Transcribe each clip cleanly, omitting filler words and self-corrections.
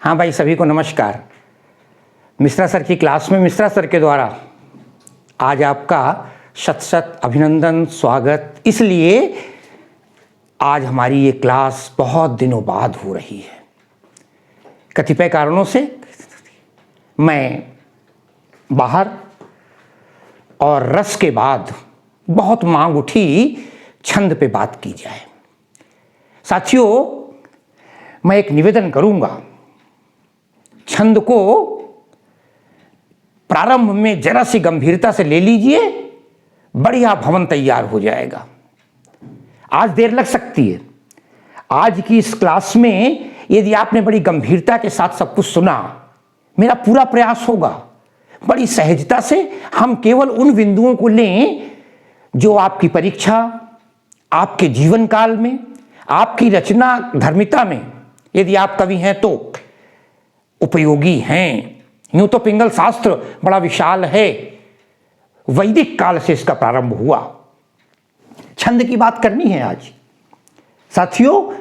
हाँ भाई, सभी को नमस्कार। मिश्रा सर की क्लास में मिश्रा सर के द्वारा आज आपका शत शत अभिनंदन, स्वागत। इसलिए आज हमारी ये क्लास बहुत दिनों बाद हो रही है। कतिपय कारणों से मैं बाहर, और रस के बाद बहुत मांग उठी छंद पे बात की जाए। साथियों, मैं एक निवेदन करूंगा, छंद को प्रारंभ में जरा सी गंभीरता से ले लीजिए, बढ़िया भवन तैयार हो जाएगा। आज देर लग सकती है। आज की इस क्लास में यदि आपने बड़ी गंभीरता के साथ सब कुछ सुना, मेरा पूरा प्रयास होगा बड़ी सहजता से हम केवल उन बिंदुओं को लें जो आपकी परीक्षा, आपके जीवन काल में, आपकी रचना धर्मिता में, यदि आप कवि हैं तो उपयोगी हैं। यूं तो पिंगल शास्त्र बड़ा विशाल है, वैदिक काल से इसका प्रारंभ हुआ। छंद की बात करनी है आज। साथियों,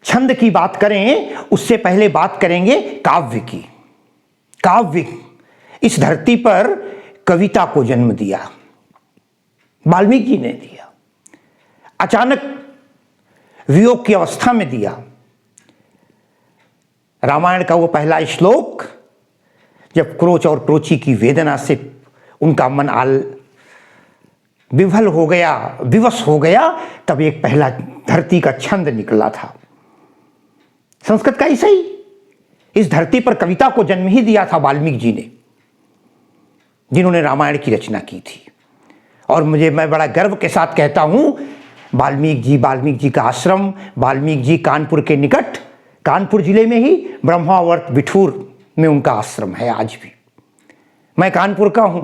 छंद की बात करें उससे पहले बात करेंगे काव्य की। काव्य इस धरती पर कविता को जन्म दिया, वाल्मीकि ने दिया। अचानक वियोग की अवस्था में दिया। रामायण का वो पहला श्लोक, जब क्रोच और क्रोची की वेदना से उनका मन विवल हो गया, विवश हो गया, तब एक पहला धरती का छंद निकला था। संस्कृत का ही सही, इस धरती पर कविता को जन्म ही दिया था वाल्मीकि जी ने, जिन्होंने रामायण की रचना की थी। और मैं बड़ा गर्व के साथ कहता हूं, वाल्मीकि जी का आश्रम, वाल्मीकि जी कानपुर के निकट, कानपुर जिले में ही ब्रह्मावर्त बिठूर में उनका आश्रम है। आज भी मैं कानपुर का हूं,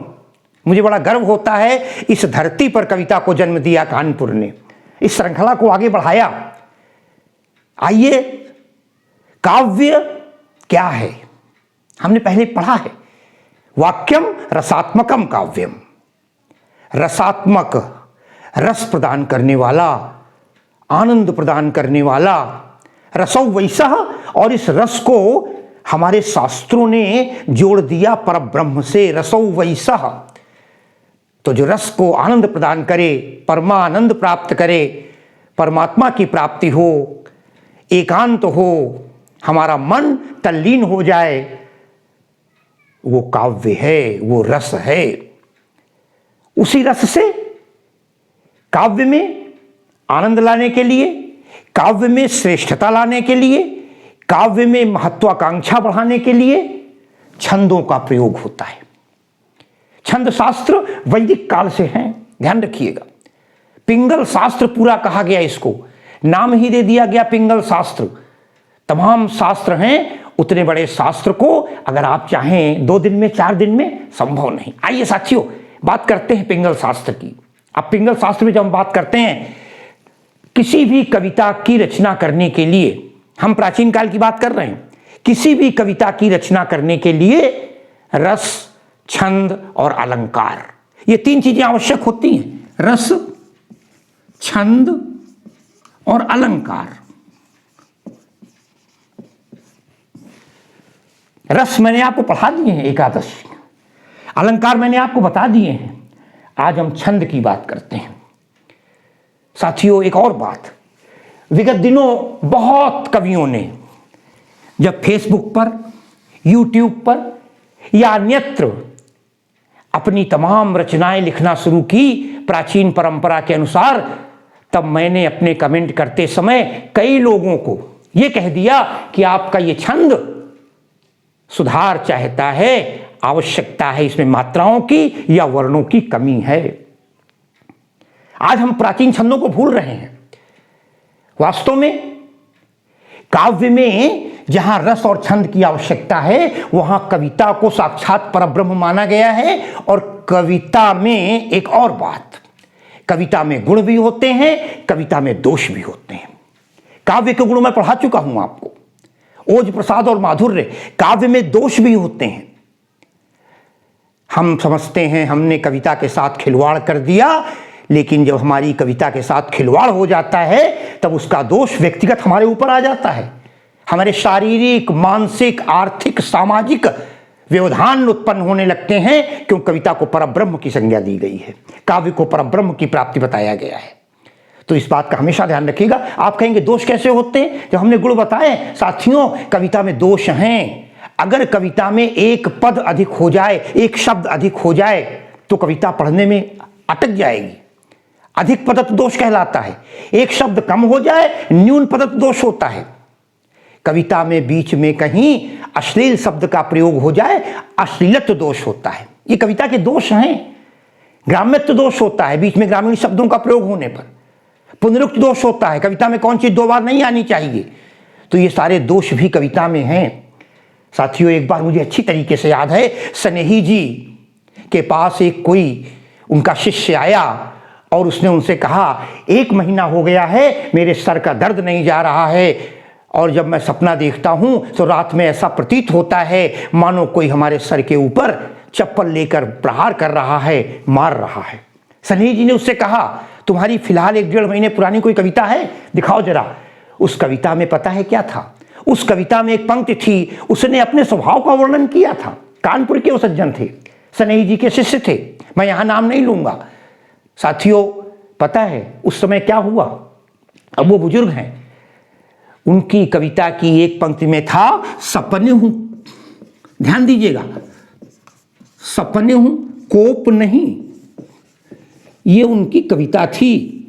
मुझे बड़ा गर्व होता है इस धरती पर कविता को जन्म दिया कानपुर ने, इस श्रृंखला को आगे बढ़ाया। आइए, काव्य क्या है हमने पहले पढ़ा है। वाक्यम रसात्मकम काव्यम, रसात्मक, रस प्रदान करने वाला, आनंद प्रदान करने वाला, रसौ वैसा। और इस रस को हमारे शास्त्रों ने जोड़ दिया परब्रह्म से, रसौ वैसा। तो जो रस को आनंद प्रदान करे, परमानंद प्राप्त करे, परमात्मा की प्राप्ति हो, एकांत हो, हमारा मन तल्लीन हो जाए, वो काव्य है, वो रस है। उसी रस से काव्य में आनंद लाने के लिए, काव्य में श्रेष्ठता लाने के लिए, काव्य में महत्वाकांक्षा बढ़ाने के लिए छंदों का प्रयोग होता है। छंद शास्त्र वैदिक काल से हैं, ध्यान रखिएगा। पिंगल शास्त्र पूरा कहा गया, इसको नाम ही दे दिया गया पिंगल शास्त्र। तमाम शास्त्र हैं, उतने बड़े शास्त्र को अगर आप चाहें 2 दिन में, 4 दिन में संभव नहीं। आइए साथियों, बात करते हैं पिंगल शास्त्र की। अब पिंगल शास्त्र में जब हम बात करते हैं, किसी भी कविता की रचना करने के लिए, हम प्राचीन काल की बात कर रहे हैं, किसी भी कविता की रचना करने के लिए रस, छंद और अलंकार, ये 3 चीजें आवश्यक होती हैं। रस, छंद और अलंकार। रस मैंने आपको पढ़ा दिए हैं एकादश, अलंकार मैंने आपको बता दिए हैं। आज हम छंद की बात करते हैं। साथियों, एक और बात, विगत दिनों बहुत कवियों ने जब फेसबुक पर, यूट्यूब पर या अन्यत्र अपनी तमाम रचनाएं लिखना शुरू की प्राचीन परंपरा के अनुसार, तब मैंने अपने कमेंट करते समय कई लोगों को यह कह दिया कि आपका ये छंद सुधार चाहता है, आवश्यकता है इसमें मात्राओं की या वर्णों की कमी है। आज हम प्राचीन छंदों को भूल रहे हैं। वास्तव में काव्य में जहां रस और छंद की आवश्यकता है, वहां कविता को साक्षात परब्रह्म माना गया है। और कविता में एक और बात, कविता में गुण भी होते हैं, कविता में दोष भी होते हैं। काव्य के गुण मैं पढ़ा चुका हूं आपको, ओज, प्रसाद और माधुर्य। काव्य में दोष भी होते हैं। हम समझते हैं हमने कविता के साथ खिलवाड़ कर दिया, लेकिन जब हमारी कविता के साथ खिलवाड़ हो जाता है तब उसका दोष व्यक्तिगत हमारे ऊपर आ जाता है। हमारे शारीरिक, मानसिक, आर्थिक, सामाजिक व्यवधान उत्पन्न होने लगते हैं, क्यों? कविता को परब्रह्म की संज्ञा दी गई है, काव्य को परब्रह्म की प्राप्ति बताया गया है। तो इस बात का हमेशा ध्यान रखिएगा। आप कहेंगे दोष कैसे होते हैं? जब हमने गुण बताए साथियों, कविता में दोष हैं। अगर कविता में एक पद अधिक हो जाए, एक शब्द अधिक हो जाए, तो कविता पढ़ने में अटक जाएगी। अधिक पदत्व दोष कहलाता है। एक शब्द कम हो जाए, न्यून पदत्व दोष होता है। कविता में बीच में कहीं अश्लील शब्द का प्रयोग हो जाए, अश्लीलत्व दोष होता है। ये कविता के दोष हैं। ग्राम्यत्व दोष होता है, बीच में ग्रामीण शब्दों का प्रयोग होने पर। पुनरुक्त दोष होता है, कविता में कौन चीज दो बार नहीं आनी चाहिए। तो ये सारे दोष भी कविता में हैं। साथियों, एक बार मुझे अच्छी तरीके से याद है, स्नेही जी के पास एक कोई उनका शिष्य आया और उसने उनसे कहा, 1 महीना हो गया है, मेरे सर का दर्द नहीं जा रहा है, और जब मैं सपना देखता हूं तो रात में ऐसा प्रतीत होता है मानो कोई हमारे सर के ऊपर चप्पल लेकर प्रहार कर रहा है, मार रहा है। स्नेही जी ने उससे कहा, तुम्हारी फिलहाल 1-1.5 महीने पुरानी कोई कविता है, दिखाओ जरा। उस कविता में पता है क्या था? उस कविता में एक पंक्ति थी, उसने अपने स्वभाव का वर्णन किया था। कानपुर के वो सज्जन थे, स्नेही जी के शिष्य थे, मैं यहां नाम नहीं लूंगा। साथियों, पता है उस समय क्या हुआ? अब वो बुजुर्ग हैं, उनकी कविता की एक पंक्ति में था, सपने हूं, ध्यान दीजिएगा, सपने हूं कोप नहीं। ये उनकी कविता थी,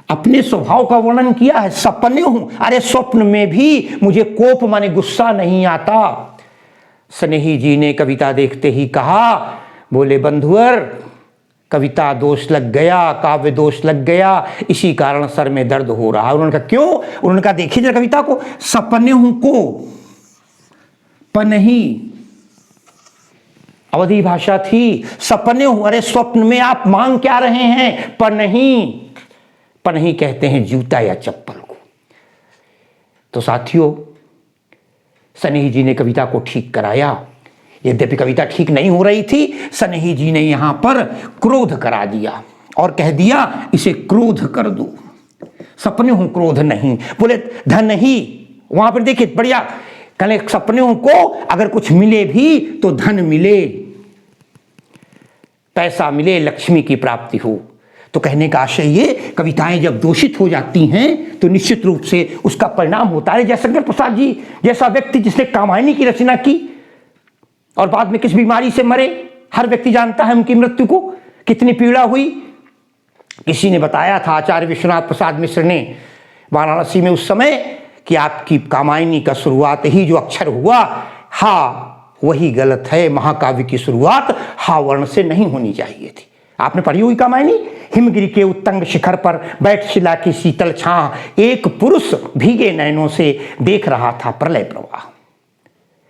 अपने स्वभाव का वर्णन किया है, सपने हूं। अरे स्वप्न में भी मुझे कोप माने गुस्सा नहीं आता। स्नेही जी ने कविता देखते ही कहा, बोले बंधुअर, कविता दोष लग गया, काव्य दोष लग गया, इसी कारण सर में दर्द हो रहा है। उन्होंने कहा क्यों? उन्होंने कहा देखिए जरा कविता को, सपने हूं को पनही, अवधी भाषा थी, सपने हूं। अरे स्वप्न में आप मांग क्या रहे हैं? पनही। पनही कहते हैं जूता या चप्पल को। तो साथियों, स्नेही जी ने कविता को ठीक कराया। यद्यपि कविता ठीक नहीं हो रही थी, स्नेही जी ने यहां पर क्रोध करा दिया और कह दिया इसे क्रोध कर दो। सपने हूं क्रोध नहीं, बोले धन ही। वहां पर देखिए बढ़िया, कहले सपने हूं को अगर कुछ मिले भी तो धन मिले, पैसा मिले, लक्ष्मी की प्राप्ति हो। तो कहने का आशय ये, कविताएं जब दूषित हो जाती हैं तो निश्चित रूप से उसका परिणाम होता है। जयशंकर प्रसाद जी जैसा व्यक्ति जिसने कामायनी की रचना की और बाद में किस बीमारी से मरे, हर व्यक्ति जानता है उनकी मृत्यु को, कितनी पीड़ा हुई। किसी ने बताया था, आचार्य विश्वनाथ प्रसाद मिश्र ने वाराणसी में उस समय, कि आपकी कामायनी का शुरुआत ही जो अक्षर हुआ हा, वही गलत है। महाकाव्य की शुरुआत हा वर्ण से नहीं होनी चाहिए थी। आपने पढ़ी हुई कामायनी, हिमगिरी के उत्तंग शिखर पर बैठ शिला की शीतल छां, एक पुरुष भीगे नयनों से देख रहा था प्रलय प्रवाह।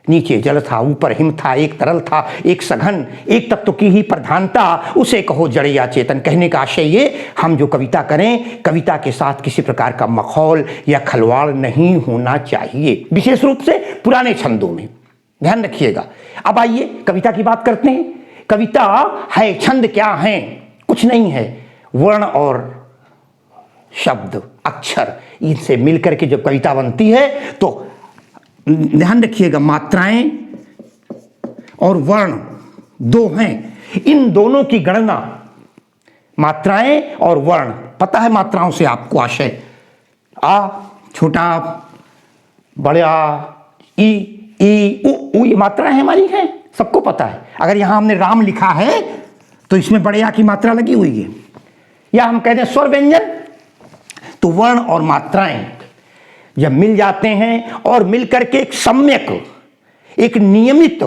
नीचे जल था, ऊपर हिम था, एक तरल था, एक सघन, एक तत्व की ही प्रधानता, उसे कहो जड़ या चेतन। कहने का आशय ये, हम जो कविता करें, कविता के साथ किसी प्रकार का मखौल या खलवाड़ नहीं होना चाहिए, विशेष रूप से पुराने छंदों में, ध्यान रखिएगा। अब आइए कविता की बात करते हैं। कविता है, छंद क्या है? कुछ नहीं है, वर्ण और शब्द, अक्षर, इनसे मिलकर के जब कविता बनती है तो ध्यान रखिएगा, मात्राएं और वर्ण दो हैं, इन दोनों की गणना, मात्राएं और वर्ण, पता है मात्राओं से आपको आशय, आ, छोटा, बड़ा, ई, उ, ये मात्राएं हमारी हैं, सबको पता है। अगर यहां हमने राम लिखा है तो इसमें बड़े आ की मात्रा लगी हुई है, या हम कहते हैं स्वर व्यंजन। तो वर्ण और मात्राएं जब मिल जाते हैं और मिलकर के एक सम्यक, एक नियमित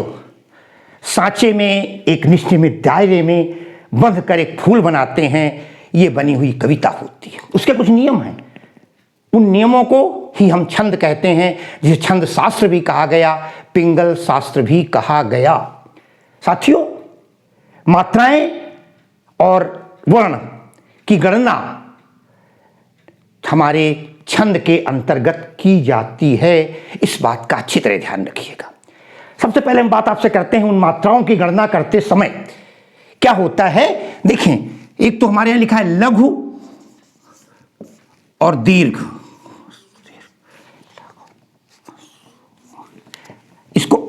सांचे में, एक निश्चित दायरे में बंध कर एक फूल बनाते हैं, ये बनी हुई कविता होती है। उसके कुछ नियम हैं, उन नियमों को ही हम छंद कहते हैं, जिसे छंद शास्त्र भी कहा गया, पिंगल शास्त्र भी कहा गया। साथियों, मात्राएं और वर्ण की गणना हमारे छंद के अंतर्गत की जाती है, इस बात का अच्छी तरह ध्यान रखिएगा। सबसे पहले हम बात आपसे करते हैं उन मात्राओं की गणना करते समय क्या होता है। देखें, एक तो हमारे यहां लिखा है लघु और दीर्घ।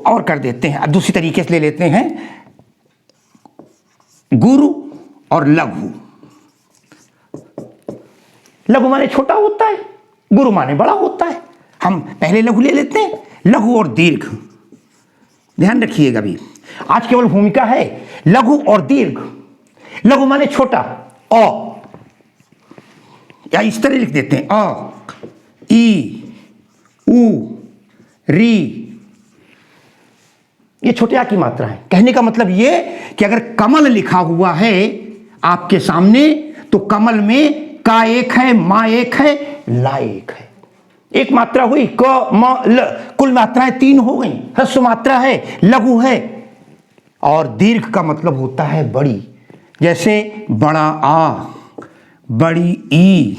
और कर देते हैं, दूसरी तरीके से ले लेते हैं, गुरु और लघु। लघु माने छोटा होता है, गुरु माने बड़ा होता है। हम पहले लघु ले लेते हैं, लघु और दीर्घ। ध्यान रखिएगा अभी, आज केवल भूमिका है लघु और दीर्घ। लघु माने छोटा, अ, या इस तरह लिख देते हैं, अ, ई, उ, री। ये छोटे आ की मात्रा है। कहने का मतलब ये कि अगर कमल लिखा हुआ है आपके सामने तो कमल में का एक है, मा एक है, ला एक है। एक मात्रा हुई क, म, ल, कुल मात्राएं 3 हो गई। ह्रस्व मात्रा है, लघु है। और दीर्घ का मतलब होता है बड़ी, जैसे बड़ा आ, बड़ी ई,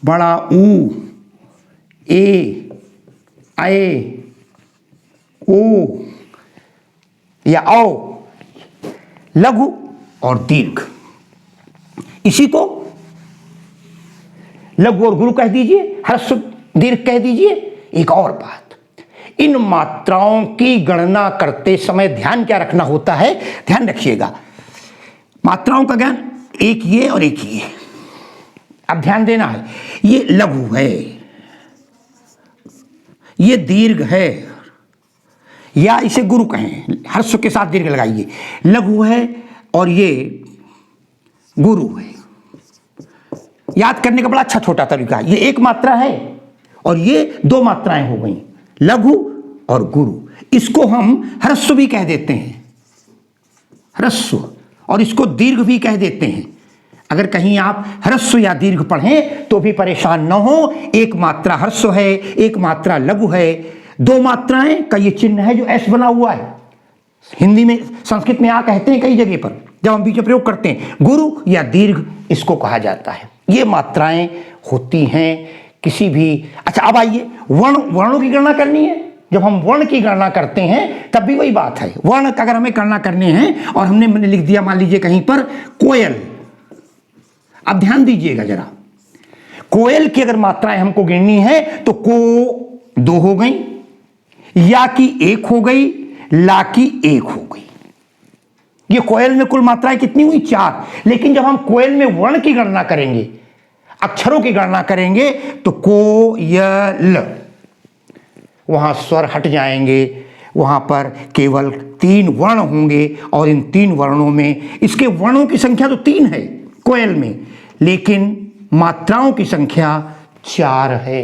बड़ा ऊ, ए, ए, ओ या औ। लघु और दीर्घ, इसी को लघु और गुरु कह दीजिए, ह्रस्व दीर्घ कह दीजिए। एक और बात, इन मात्राओं की गणना करते समय ध्यान क्या रखना होता है, ध्यान रखिएगा। मात्राओं का ज्ञान एक ये और एक ये। अब ध्यान देना है, ये लघु है, ये दीर्घ है, या इसे गुरु कहें, ह्रस्व के साथ दीर्घ लगाइए। लघु है और ये गुरु है। याद करने का बड़ा अच्छा छोटा तरीका, ये एक मात्रा है और ये 2 मात्राएं हो गई, लघु और गुरु। इसको हम ह्रस्व भी कह देते हैं, ह्रस्व, और इसको दीर्घ भी कह देते हैं। अगर कहीं आप ह्रस्व या दीर्घ पढ़ें तो भी परेशान न हो, एक मात्रा ह्रस्व है, एक मात्रा लघु है, 2 मात्राएं का ये चिन्ह है जो एस बना हुआ है। हिंदी में, संस्कृत में आ कहते हैं कई जगह पर, जब हम बीच में प्रयोग करते हैं, गुरु या दीर्घ इसको कहा जाता है। ये मात्राएं होती हैं किसी भी। अच्छा, अब आइए, वर्णों की गणना करनी है। जब हम वर्ण की गणना करते हैं तब भी वही बात है। वर्ण अगर हमें गणना करने हैं और मैंने लिख दिया मान लीजिए कहीं पर कोयल। अब ध्यान दीजिएगा जरा, कोयल की अगर मात्राएं हमको गिननी है तो को 2 हो गई, या की 1 हो गई, ला की 1 हो गई। ये कोयल में कुल मात्राएं कितनी हुई, 4। लेकिन जब हम कोयल में वर्ण की गणना करेंगे, अक्षरों की गणना करेंगे, तो कोयल, वहां स्वर हट जाएंगे, वहां पर केवल 3 वर्ण होंगे। और इन 3 वर्णों में, इसके वर्णों की संख्या तो 3 है कोयल में, लेकिन मात्राओं की संख्या 4 है।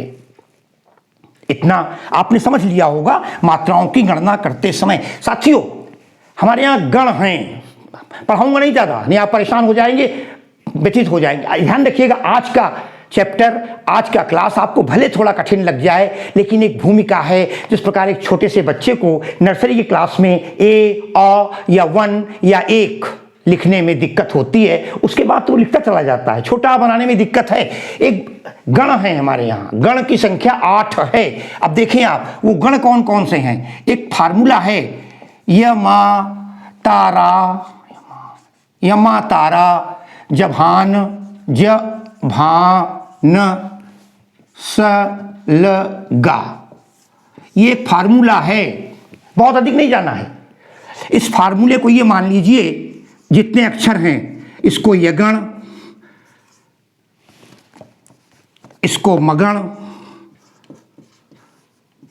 इतना आपने समझ लिया होगा मात्राओं की गणना करते समय। साथियों, हमारे यहां गण हैं, पढ़ाऊंगा नहीं ज़्यादा, नहीं आप परेशान हो जाएंगे, व्यथित हो जाएंगे। ध्यान रखिएगा, आज का चैप्टर, आज का क्लास आपको भले थोड़ा कठिन लग जाए, लेकिन एक भूमिका है। जिस प्रकार एक छोटे से बच्चे को नर्सरी की क्लास में ए, अ या 1 या 1 लिखने में दिक्कत होती है, उसके बाद तो वो लिखता चला जाता है। छोटा बनाने में दिक्कत है। एक गण है हमारे यहाँ, गण की संख्या 8 है। अब देखें आप, वो गण कौन कौन से हैं। एक फार्मूला है, यमा तारा, यमा तारा, जभान, ज भा न स ल गा। ये एक फार्मूला है, बहुत अधिक नहीं जाना है। इस फार्मूले को ये मान लीजिए, जितने अक्षर हैं इसको यगण, इसको मगण,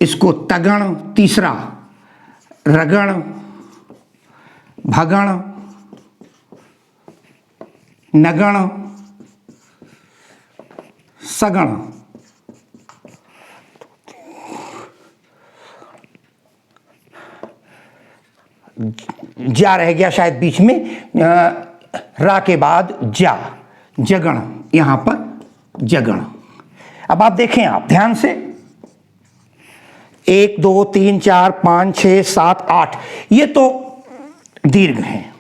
इसको तगण, तीसरा रगण, भगण, नगण, सगण। जा रह गया शायद बीच में, रा के बाद जा, जगण, यहां पर जगण। अब आप देखें, आप ध्यान से, 1 2 3 4 5 6 7 8, ये तो दीर्घ हैं,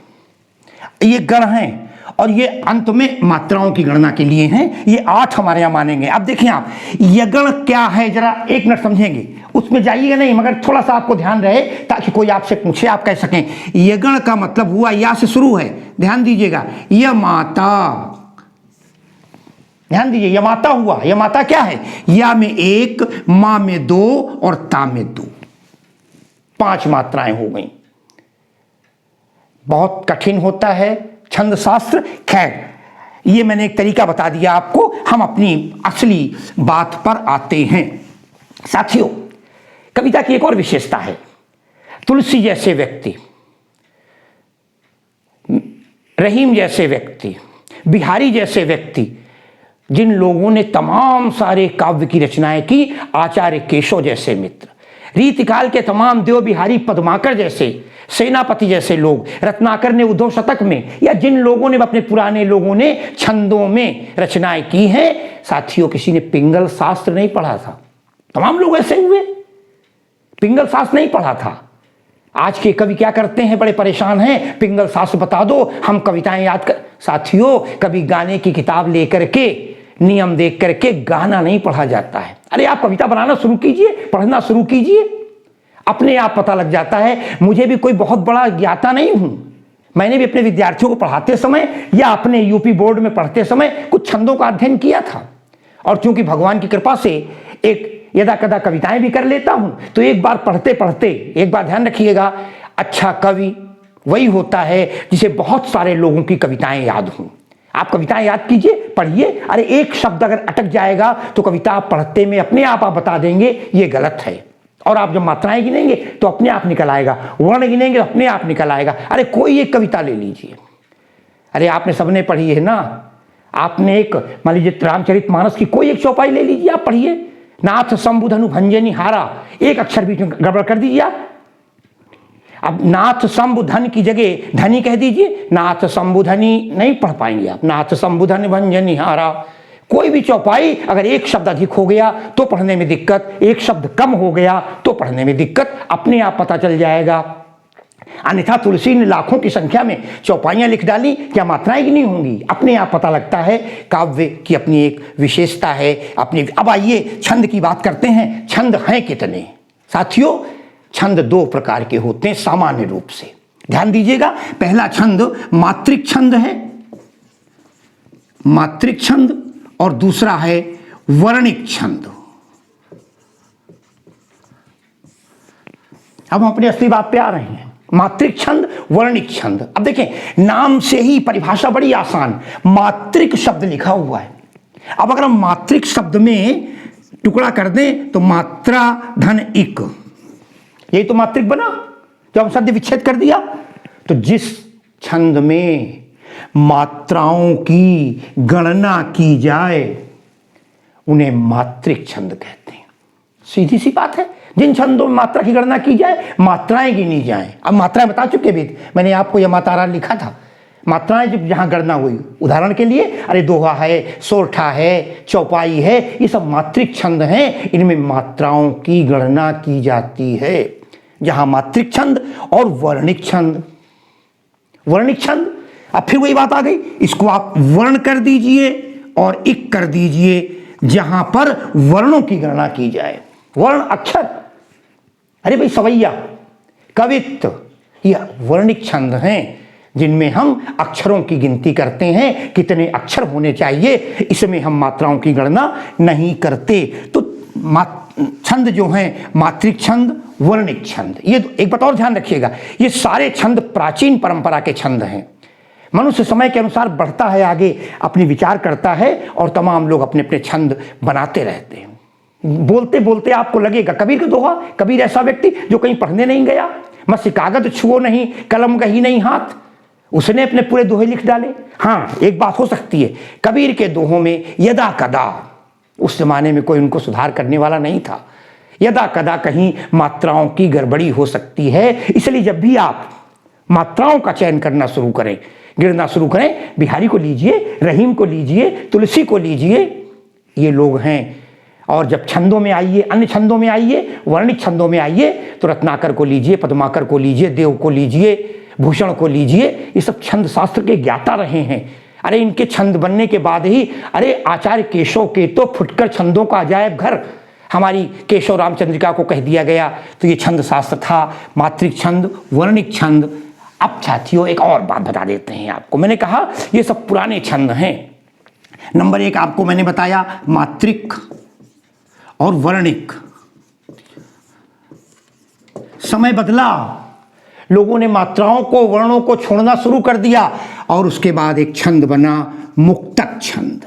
ये गण हैं, और ये अंत में मात्राओं की गणना के लिए हैं। ये 8 हमारे यहां मानेंगे। अब देखें आप, यगण क्या है, जरा एक मिनट समझेंगे, उसमें जाइएगा नहीं, मगर थोड़ा सा आपको ध्यान रहे ताकि कोई आपसे पूछे आप कह सकें। यगण का मतलब हुआ, या से शुरू है, ध्यान दीजिएगा, य माता, ध्यान दीजिए, यह माता हुआ। यह माता क्या है, या में 1, मा में 2 और ता में 2। 5 मात्राएं हो गई। बहुत कठिन होता है छंद शास्त्र। खैर, ये मैंने एक तरीका बता दिया आपको, हम अपनी असली बात पर आते हैं। साथियों, कविता की एक और विशेषता है। तुलसी जैसे व्यक्ति, रहीम जैसे व्यक्ति, बिहारी जैसे व्यक्ति, जिन लोगों ने तमाम सारे काव्य की रचनाएं की, आचार्य केशव जैसे मित्र, रीतिकाल के तमाम देव बिहारी पद्माकर जैसे, सेनापति जैसे लोग, रत्नाकर ने उद्धव शतक में, या जिन लोगों ने, अपने पुराने लोगों ने छंदों में रचनाएं की हैं, साथियों किसी ने पिंगल शास्त्र नहीं पढ़ा था। तमाम लोग ऐसे हुए, पिंगल शास्त्र नहीं पढ़ा था। आज के कवि क्या करते हैं, बड़े परेशान हैं, पिंगल शास्त्र बता दो, हम कविताएं याद कर। साथियों, कभी गाने की किताब लेकर के, नियम देख करके गाना नहीं पढ़ा जाता है। अरे आप कविता बनाना शुरू कीजिए, पढ़ना शुरू कीजिए, अपने आप पता लग जाता है। मुझे भी कोई बहुत बड़ा ज्ञाता नहीं हूं, मैंने भी अपने विद्यार्थियों को पढ़ाते समय या अपने यूपी बोर्ड में पढ़ते समय कुछ छंदों का अध्ययन किया था, और चूंकि भगवान की कृपा से एक यदा कदा कविताएं भी कर लेता हूं, तो एक बार पढ़ते पढ़ते, एक बार ध्यान रखिएगा, अच्छा कवि वही होता है जिसे बहुत सारे लोगों की कविताएं याद हों। आप कविताएं याद कीजिए, पढ़िए, अरे एक शब्द अगर अटक जाएगा तो कविता आप पढ़ते में अपने आप बता देंगे ये गलत है, और आप जब मात्राएं गिनेंगे तो अपने आप निकल आएगा, वर्ण गिनेंगे तो अपने आप निकल आएगा। अरे कोई एक कविता ले लीजिए, अरे आपने सबने पढ़ी है ना, आपने एक, मान लीजिए रामचरितमानस की कोई एक चौपाई ले लीजिए, आप पढ़िए, नाथ शंभुधनु भंजनी हारा, एक अक्षर बीच में गड़बड़ कर दीजिए आप। अब नाथ शंभुधन की जगह धनी कह दीजिए, नाथ शंभुधनी नहीं पढ़ पाएंगे आप, नाथ शंभुधन भंजनी हारा। कोई भी चौपाई अगर एक शब्द अधिक हो गया तो पढ़ने में दिक्कत, एक शब्द कम हो गया तो पढ़ने में दिक्कत, अपने आप पता चल जाएगा। अन्यथा तुलसी ने लाखों की संख्या में चौपाइयां लिख डाली, क्या मात्राएं नहीं होंगी, अपने आप पता लगता है। काव्य की अपनी एक विशेषता है अपनी। अब आइए छंद की बात करते हैं। छंद हैं कितने? साथियों, छंद 2 प्रकार के होते हैं सामान्य रूप से, ध्यान दीजिएगा। पहला छंद मात्रिक छंद है, मात्रिक छंद, और दूसरा है वर्णिक छंद। अब हम अपनी असली बात पे आ रहे हैं। मात्रिक छंद, वर्णिक छंद। अब देखें, नाम से ही परिभाषा बड़ी आसान, मात्रिक शब्द लिखा हुआ है। अब अगर हम मात्रिक शब्द में टुकड़ा कर दें तो मात्रा धन इक, यही तो मात्रिक बना। जब हम शब्द विच्छेद कर दिया तो जिस छंद में मात्राओं की गणना की जाए उन्हें मात्रिक छंद कहते हैं। सीधी सी बात है, जिन छंदों में मात्रा की गणना की जाए, मात्राएं गिनी जाए। अब मात्राएं बता चुके भी, मैंने आपको यह मातारा लिखा था, मात्राएं जब जहां गणना हुई, उदाहरण के लिए, अरे दोहा है, सोरठा है, चौपाई है, ये सब मात्रिक छंद हैं, इनमें मात्राओं की गणना की जाती है। जहां मात्रिक छंद और वर्णिक छंद, वर्णिक छंद, अब फिर वही बात आ गई, इसको आप वर्ण कर दीजिए और इक कर दीजिए, जहां पर वर्णों की गणना की जाए। वर्ण अक्षर, अरे भाई सवैया, कवित्व, यह वर्णिक छंद हैं जिनमें हम अक्षरों की गिनती करते हैं, कितने अक्षर होने चाहिए, इसमें हम मात्राओं की गणना नहीं करते। तो छंद जो हैं, मात्रिक छंद, वर्णिक छंद, ये एक बात और ध्यान रखिएगा, ये सारे छंद प्राचीन परंपरा के छंद हैं। मनुष्य समय के अनुसार बढ़ता है आगे, अपनी विचार करता है, और तमाम लोग अपने अपने छंद बनाते रहते हैं। बोलते बोलते आपको लगेगा, कबीर का दोहा, कबीर ऐसा व्यक्ति जो कहीं पढ़ने नहीं गया, मस्त कागज छुओ नहीं, कलम गही नहीं हाथ, उसने अपने पूरे दोहे लिख डाले। हाँ, एक बात हो सकती है, कबीर के दोहों में यदा कदा, उस जमाने में कोई उनको सुधार करने वाला नहीं था, यदा कदा कहीं मात्राओं की गड़बड़ी हो सकती है। इसलिए जब भी आप मात्राओं का चयन करना शुरू करें, गिनना शुरू करें, बिहारी को लीजिए, रहीम को लीजिए, तुलसी को लीजिए, ये लोग हैं। और जब छंदों में आइए, अन्य छंदों में आइए, वर्णिक छंदों में आइए, तो रत्नाकर को लीजिए, पद्माकर को लीजिए, देव को लीजिए, भूषण को लीजिए, ये सब छंद शास्त्र के ज्ञाता रहे हैं। अरे इनके छंद बनने के बाद ही, अरे आचार्य केशव के तो फुटकर छंदों का अजायब घर हमारी केशव रामचंद्रिका को कह दिया गया। तो ये छंद शास्त्र था, मात्रिक छंद, वर्णिक छंद। अब साथियों एक और बात बता देते हैं आपको, मैंने कहा ये सब पुराने छंद हैं। नंबर 1 आपको मैंने बताया मात्रिक और वर्णिक। समय बदला, लोगों ने मात्राओं को, वर्णों को छोड़ना शुरू कर दिया और उसके बाद एक छंद बना मुक्तक छंद।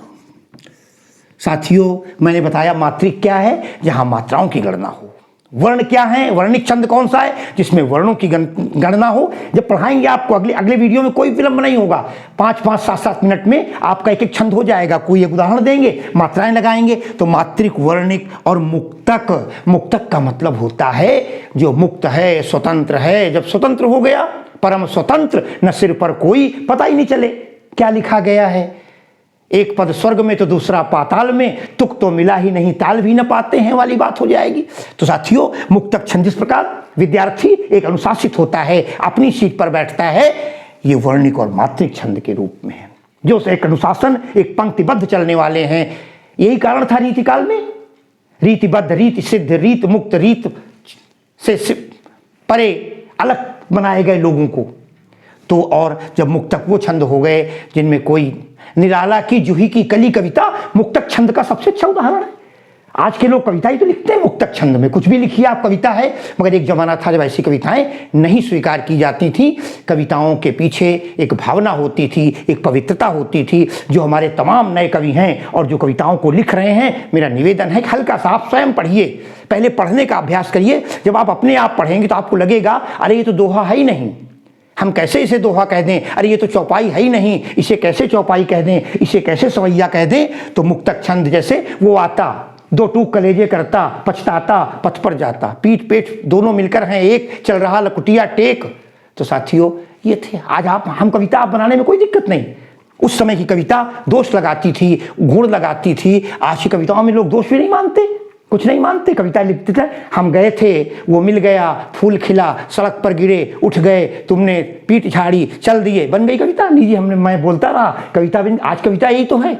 साथियों, मैंने बताया मात्रिक क्या है, जहां मात्राओं की गणना हो। वर्ण क्या है, वर्णिक छंद कौन सा है, जिसमें वर्णों की गणना हो। जब पढ़ाएंगे आपको अगले वीडियो में कोई विलंब नहीं होगा, 5-5, 7-7 मिनट में आपका एक एक छंद हो जाएगा। कोई एक उदाहरण देंगे, मात्राएं लगाएंगे। तो मात्रिक, वर्णिक और मुक्तक। मुक्तक का मतलब होता है जो मुक्त है, स्वतंत्र है। जब स्वतंत्र हो गया, परम स्वतंत्र, न सिर पर कोई पता ही नहीं चले क्या लिखा गया है। एक पद स्वर्ग में तो दूसरा पाताल में, तुक तो मिला ही नहीं, ताल भी न पाते हैं वाली बात हो जाएगी। तो साथियों, मुक्तक छंद, इस प्रकार विद्यार्थी एक अनुशासित होता है, अपनी सीट पर बैठता है। ये वर्णिक और मात्रिक छंद के रूप में है, जो एक अनुशासन, एक पंक्तिबद्ध चलने वाले हैं। यही कारण था रीतिकाल में, रीतिबद्ध, रीति सिद्ध, रीत मुक्त, रीत से परे अलग बनाए गए लोगों को। तो और जब मुक्तक वो छंद हो गए जिनमें कोई, निराला की जूही की कली कविता मुक्तक छंद का सबसे अच्छा उदाहरण है। आज के लोग कविता ही तो लिखते हैं मुक्तक छंद में, कुछ भी लिखिए आप, कविता है। मगर एक जमाना था जब ऐसी कविताएं नहीं स्वीकार की जाती थी। कविताओं के पीछे एक भावना होती थी, एक पवित्रता होती थी। जो हमारे तमाम नए कवि हैं और जो कविताओं को लिख रहे हैं, मेरा निवेदन है कि हल्का सा आप स्वयं पढ़िए, पहले पढ़ने का अभ्यास करिए। जब आप अपने आप पढ़ेंगे तो आपको लगेगा अरे ये तो दोहा है ही नहीं, हम कैसे इसे दोहा कह दें, अरे ये तो चौपाई है ही नहीं, इसे कैसे चौपाई कह दें, इसे कैसे सवैया कह दें। तो मुक्तक छंद जैसे वो आता, दो टूक कलेजे करता, पछताता पथ पर जाता, पीठ पेट दोनों मिलकर हैं एक, चल रहा लकुटिया टेक। तो साथियों, ये थे। आज हम कविता आप बनाने में कोई दिक्कत नहीं। उस समय की कविता दोष लगाती थी, गुण लगाती थी। आज की कविताओं में लोग दोष भी नहीं मानते, कुछ नहीं मानते। कविता लिखते थे, हम गए थे, वो मिल गया, फूल खिला, सड़क पर गिरे, उठ गए, तुमने पीठ झाड़ी, चल दिए, बन गई कविता। लीजिए, मैं बोलता रहा, कविता बन। आज कविता यही तो है।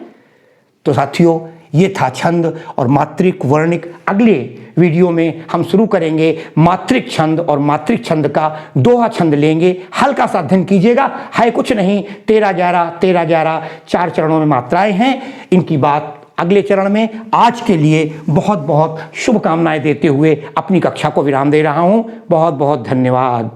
तो साथियों, ये था छंद और मात्रिक, वर्णिक। अगले वीडियो में हम शुरू करेंगे मात्रिक छंद और मात्रिक छंद का दोहा छंद लेंगे। हल्का सा अध्ययन कीजिएगा, है कुछ नहीं, 13-11, 13-11 4 चरणों में मात्राएं हैं। इनकी बात अगले चरण में। आज के लिए बहुत बहुत शुभकामनाएं देते हुए अपनी कक्षा को विराम दे रहा हूं। बहुत बहुत धन्यवाद।